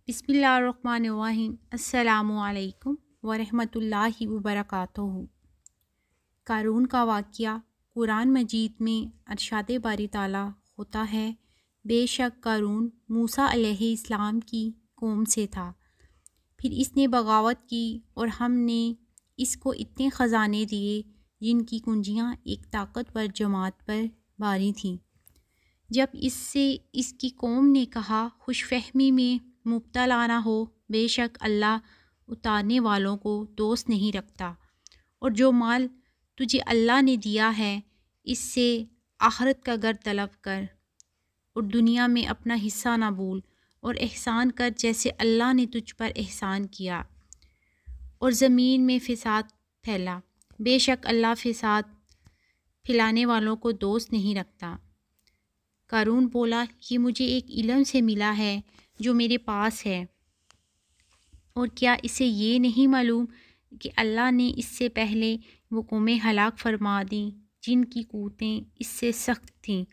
بسم اللہ الرحمن الرحیم۔ السلام علیکم ورحمۃ اللہ وبرکاتہ۔ قارون کا واقعہ قرآن مجید میں ارشاد باری تعالیٰ ہوتا ہے، بے شک قارون موسیٰ علیہ السلام کی قوم سے تھا، پھر اس نے بغاوت کی اور ہم نے اس کو اتنے خزانے دیے جن کی کنجیاں ایک طاقتور جماعت پر باری تھیں۔ جب اس سے اس کی قوم نے کہا خوش فہمی میں مبتلا نہ ہو، بے شک اللہ اتارنے والوں کو دوست نہیں رکھتا، اور جو مال تجھے اللہ نے دیا ہے اس سے آخرت کا گھر طلب کر اور دنیا میں اپنا حصہ نہ بھول، اور احسان کر جیسے اللہ نے تجھ پر احسان کیا، اور زمین میں فساد پھیلا، بے شک اللہ فساد پھیلانے والوں کو دوست نہیں رکھتا۔ قارون بولا، یہ مجھے ایک علم سے ملا ہے جو میرے پاس ہے، اور کیا اسے یہ نہیں معلوم کہ اللہ نے اس سے پہلے وہ قومیں ہلاک فرما دیں جن کی قوتیں اس سے سخت تھیں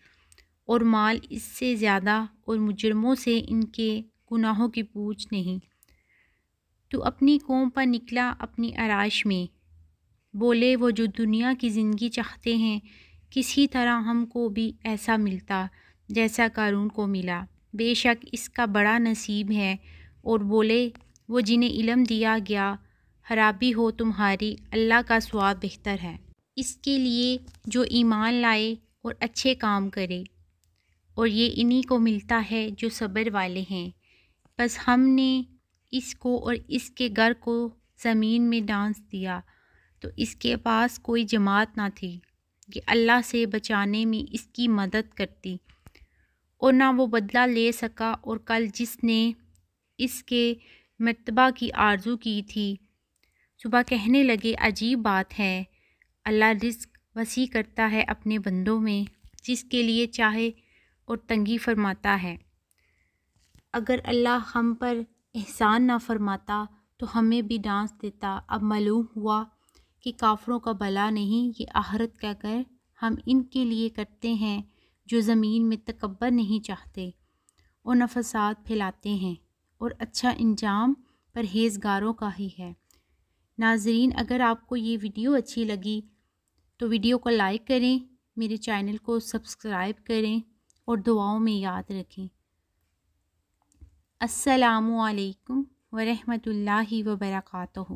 اور مال اس سے زیادہ، اور مجرموں سے ان کے گناہوں کی پوچھ نہیں۔ تو اپنی قوم پر نکلا اپنی آرائش میں، بولے وہ جو دنیا کی زندگی چاہتے ہیں کسی طرح ہم کو بھی ایسا ملتا جیسا قارون کو ملا، بے شک اس کا بڑا نصیب ہے، اور بولے وہ جنہیں علم دیا گیا خرابی ہو تمہاری، اللہ کا ثواب بہتر ہے اس کے لیے جو ایمان لائے اور اچھے کام کرے، اور یہ انہی کو ملتا ہے جو صبر والے ہیں۔ بس ہم نے اس کو اور اس کے گھر کو زمین میں ڈانس دیا تو اس کے پاس کوئی جماعت نہ تھی کہ اللہ سے بچانے میں اس کی مدد کرتی، اور نہ وہ بدلہ لے سکا، اور کل جس نے اس کے مرتبہ کی آرزو کی تھی صبح کہنے لگے عجیب بات ہے، اللہ رزق وسیع کرتا ہے اپنے بندوں میں جس کے لیے چاہے اور تنگی فرماتا ہے۔ اگر اللہ ہم پر احسان نہ فرماتا تو ہمیں بھی ڈانس دیتا۔ اب معلوم ہوا کہ کافروں کا بھلا نہیں، یہ آخرت کا کر ہم ان کے لیے کرتے ہیں جو زمین میں تکبر نہیں چاہتے اور نہ فساد پھیلاتے ہیں، اور اچھا انجام پرہیزگاروں کا ہی ہے۔ ناظرین، اگر آپ کو یہ ویڈیو اچھی لگی تو ویڈیو کو لائک کریں، میرے چینل کو سبسکرائب کریں اور دعاؤں میں یاد رکھیں۔ السلام علیکم ورحمۃ اللہ وبرکاتہ۔